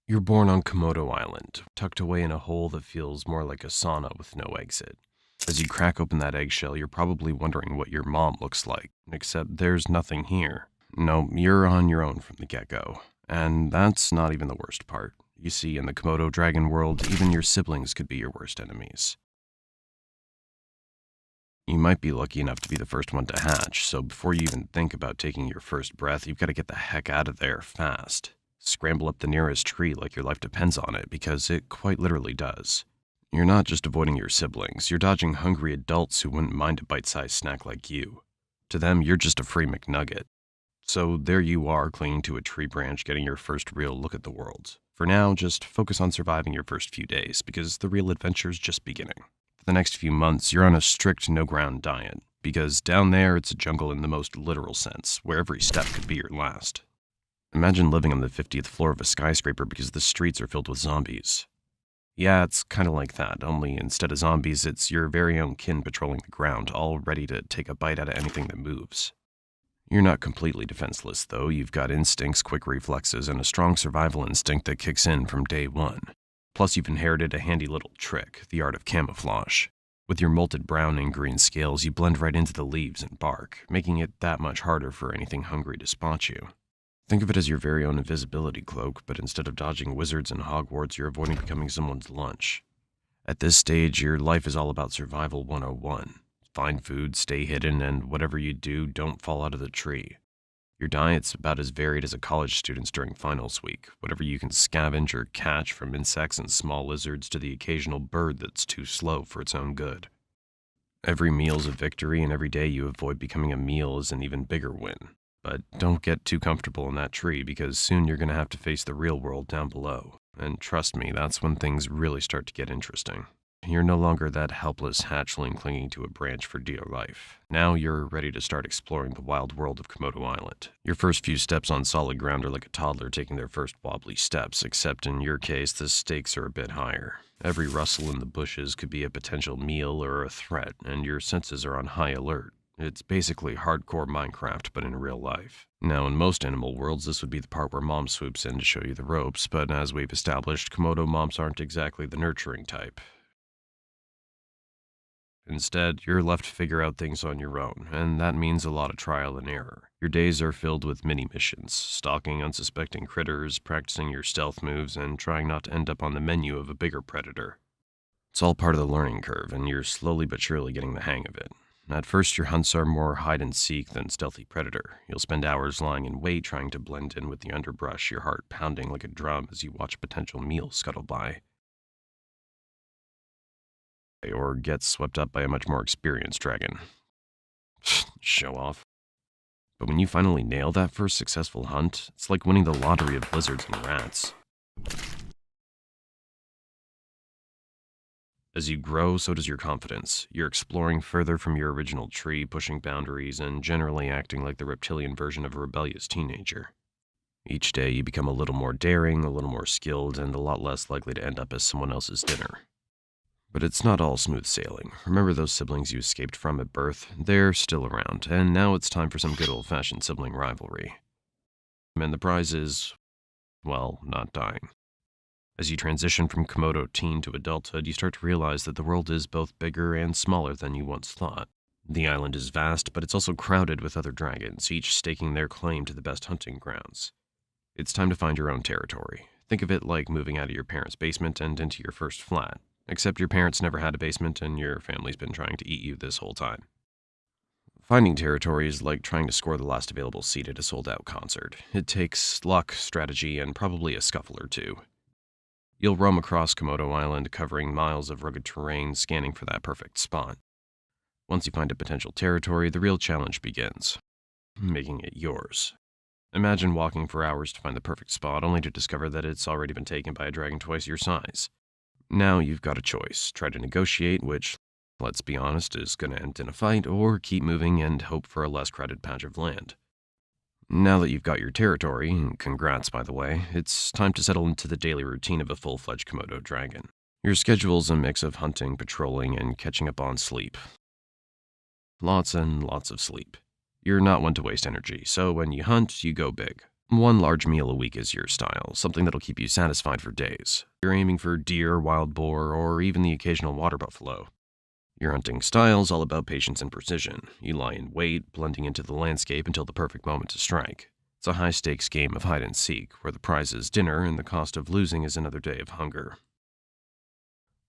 You're born on Komodo Island, tucked away in a hole that feels more like a sauna with no exit. As you crack open that eggshell, you're probably wondering what your mom looks like, except there's nothing here. No, you're on your own from the get-go. And that's not even the worst part. You see, in the Komodo Dragon world, even your siblings could be your worst enemies. You might be lucky enough to be the first one to hatch, so before you even think about taking your first breath, you've got to get the heck out of there fast. Scramble up the nearest tree like your life depends on it, because it quite literally does. You're not just avoiding your siblings, you're dodging hungry adults who wouldn't mind a bite-sized snack like you. To them, you're just a free McNugget. So there you are, clinging to a tree branch, getting your first real look at the world. For now, just focus on surviving your first few days, because the real adventure's just beginning. For the next few months, you're on a strict no-ground diet, because down there it's a jungle in the most literal sense, where every step could be your last. Imagine living on the 50th floor of a skyscraper because the streets are filled with zombies. Yeah, it's kind of like that, only instead of zombies, it's your very own kin patrolling the ground, all ready to take a bite out of anything that moves. You're not completely defenseless, though. You've got instincts, quick reflexes, and a strong survival instinct that kicks in from day one. Plus, you've inherited a handy little trick, the art of camouflage. With your molted brown and green scales, you blend right into the leaves and bark, making it that much harder for anything hungry to spot you. Think of it as your very own invisibility cloak, but instead of dodging wizards and Hogwarts, you're avoiding becoming someone's lunch. At this stage, your life is all about survival 101. Find food, stay hidden, and whatever you do, don't fall out of the tree. Your diet's about as varied as a college student's during finals week, whatever you can scavenge or catch, from insects and small lizards to the occasional bird that's too slow for its own good. Every meal's a victory, and every day you avoid becoming a meal is an even bigger win. But don't get too comfortable in that tree, because soon you're going to have to face the real world down below. And trust me, that's when things really start to get interesting. You're no longer that helpless hatchling clinging to a branch for dear life. Now you're ready to start exploring the wild world of Komodo Island. Your first few steps on solid ground are like a toddler taking their first wobbly steps, except in your case, the stakes are a bit higher. Every rustle in the bushes could be a potential meal or a threat, and your senses are on high alert. It's basically hardcore Minecraft, but in real life. Now, in most animal worlds, this would be the part where Mom swoops in to show you the ropes, but as we've established, Komodo moms aren't exactly the nurturing type. Instead, you're left to figure out things on your own, and that means a lot of trial and error. Your days are filled with mini-missions, stalking unsuspecting critters, practicing your stealth moves, and trying not to end up on the menu of a bigger predator. It's all part of the learning curve, and you're slowly but surely getting the hang of it. At first, your hunts are more hide-and-seek than stealthy predator. You'll spend hours lying in wait trying to blend in with the underbrush, your heart pounding like a drum as you watch a potential meal scuttle by. Or get swept up by a much more experienced dragon. Show off. But when you finally nail that first successful hunt, it's like winning the lottery of lizards and rats. As you grow, so does your confidence. You're exploring further from your original tree, pushing boundaries, and generally acting like the reptilian version of a rebellious teenager. Each day, you become a little more daring, a little more skilled, and a lot less likely to end up as someone else's dinner. But it's not all smooth sailing. Remember those siblings you escaped from at birth? They're still around, and now it's time for some good old-fashioned sibling rivalry. And the prize is, well, not dying. As you transition from Komodo teen to adulthood, you start to realize that the world is both bigger and smaller than you once thought. The island is vast, but it's also crowded with other dragons, each staking their claim to the best hunting grounds. It's time to find your own territory. Think of it like moving out of your parents' basement and into your first flat. Except your parents never had a basement and your family's been trying to eat you this whole time. Finding territory is like trying to score the last available seat at a sold-out concert. It takes luck, strategy, and probably a scuffle or two. You'll roam across Komodo Island, covering miles of rugged terrain, scanning for that perfect spot. Once you find a potential territory, the real challenge begins. Making it yours. Imagine walking for hours to find the perfect spot, only to discover that it's already been taken by a dragon twice your size. Now you've got a choice. Try to negotiate, which, let's be honest, is going to end in a fight, or keep moving and hope for a less crowded patch of land. Now that you've got your territory, and congrats by the way, it's time to settle into the daily routine of a full-fledged Komodo dragon. Your schedule's a mix of hunting, patrolling, and catching up on sleep. Lots and lots of sleep. You're not one to waste energy, so when you hunt, you go big. One large meal a week is your style, something that'll keep you satisfied for days. You're aiming for deer, wild boar, or even the occasional water buffalo. Your hunting style's all about patience and precision. You lie in wait, blending into the landscape until the perfect moment to strike. It's a high-stakes game of hide and seek, where the prize is dinner and the cost of losing is another day of hunger.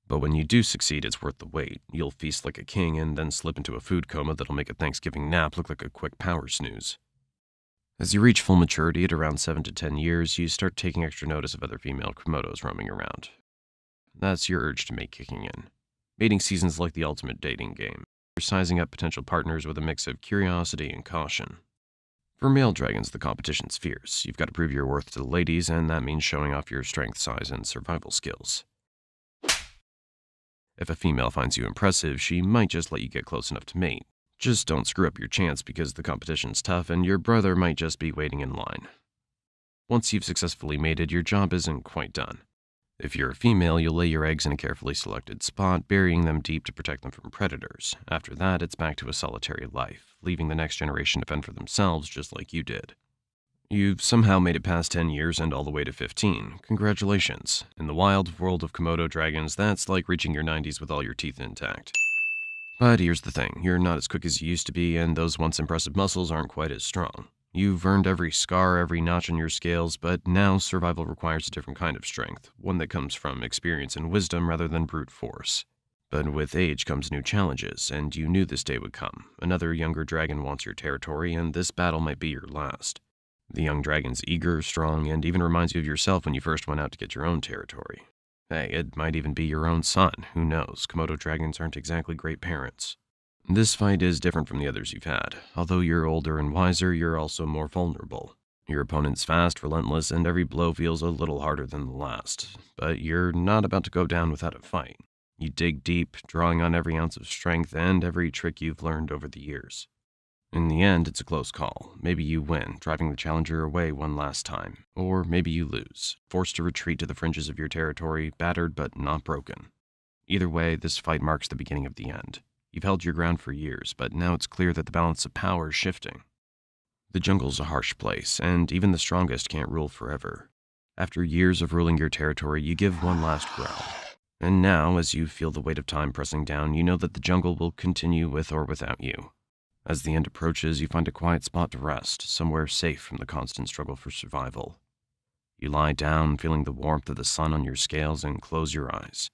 But when you do succeed, it's worth the wait. You'll feast like a king and then slip into a food coma that'll make a Thanksgiving nap look like a quick power snooze. As you reach full maturity at around 7 to 10 years, you start taking extra notice of other female Komodos roaming around. That's your urge to mate kicking in. Mating season's like the ultimate dating game. You're sizing up potential partners with a mix of curiosity and caution. For male dragons, the competition's fierce. You've got to prove your worth to the ladies, and that means showing off your strength, size, and survival skills. If a female finds you impressive, she might just let you get close enough to mate. Just don't screw up your chance because the competition's tough and your brother might just be waiting in line. Once you've successfully mated, your job isn't quite done. If you're a female, you'll lay your eggs in a carefully selected spot, burying them deep to protect them from predators. After that, it's back to a solitary life, leaving the next generation to fend for themselves just like you did. You've somehow made it past 10 years and all the way to 15. Congratulations. In the wild world of Komodo dragons, that's like reaching your 90s with all your teeth intact. But here's the thing, you're not as quick as you used to be, and those once impressive muscles aren't quite as strong. You've earned every scar, every notch on your scales, but now survival requires a different kind of strength, one that comes from experience and wisdom rather than brute force. But with age comes new challenges, and you knew this day would come. Another younger dragon wants your territory, and this battle might be your last. The young dragon's eager, strong, and even reminds you of yourself when you first went out to get your own territory. Hey, it might even be your own son, who knows? Komodo dragons aren't exactly great parents. This fight is different from the others you've had. Although you're older and wiser, you're also more vulnerable. Your opponent's fast, relentless, and every blow feels a little harder than the last. But you're not about to go down without a fight. You dig deep, drawing on every ounce of strength and every trick you've learned over the years. In the end, it's a close call. Maybe you win, driving the challenger away one last time. Or maybe you lose, forced to retreat to the fringes of your territory, battered but not broken. Either way, this fight marks the beginning of the end. You've held your ground for years, but now it's clear that the balance of power is shifting. The jungle's a harsh place, and even the strongest can't rule forever. After years of ruling your territory, you give one last growl. And now, as you feel the weight of time pressing down, you know that the jungle will continue with or without you. As the end approaches, you find a quiet spot to rest, somewhere safe from the constant struggle for survival. You lie down, feeling the warmth of the sun on your scales, and close your eyes.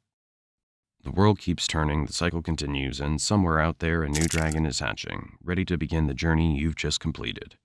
The world keeps turning, the cycle continues, and somewhere out there a new dragon is hatching, ready to begin the journey you've just completed.